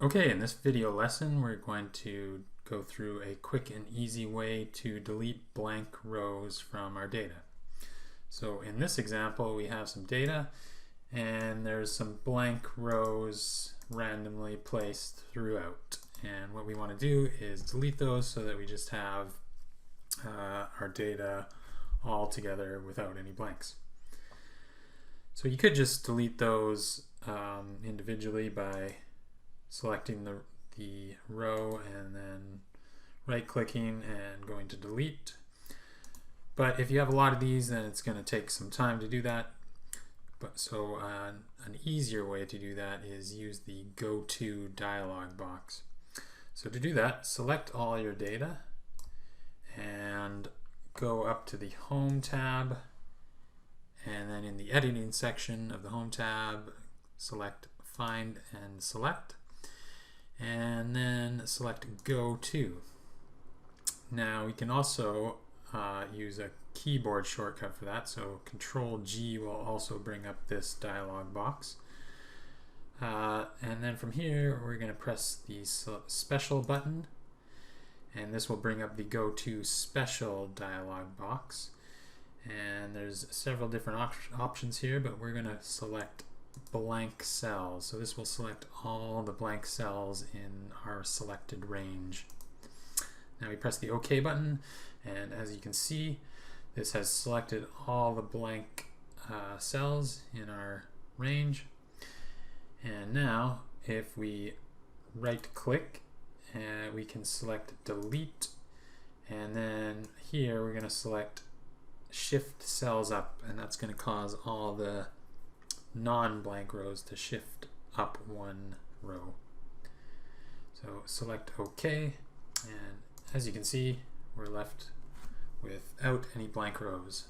Okay, in this video lesson, we're going to go through a quick and easy way to delete blank rows from our data. So in this example, we have some data and there's some blank rows randomly placed throughout. And what we want to do is delete those so that we just have our data all together without any blanks. So you could just delete those individually by selecting the row and then right clicking and going to delete. But if you have a lot of these, then it's going to take some time to do that. So an easier way to do that is use the Go To dialog box. So to do that, select all your data and go up to the Home tab, and then in the editing section of the Home tab, select Find and Select, and then select Go To. Now we can also use a keyboard shortcut for that, so Control G will also bring up this dialog box. And then from here we're going to press the Special button, and this will bring up the Go To Special dialog box. And there's several different options here, but we're going to select blank cells. So this will select all the blank cells in our selected range. Now we press the OK button, and as you can see, this has selected all the blank cells in our range. And now if we right click, we can select delete, and then here we're going to select shift cells up, and that's going to cause all the non-blank rows to shift up one row. So select OK, and as you can see, we're left without any blank rows.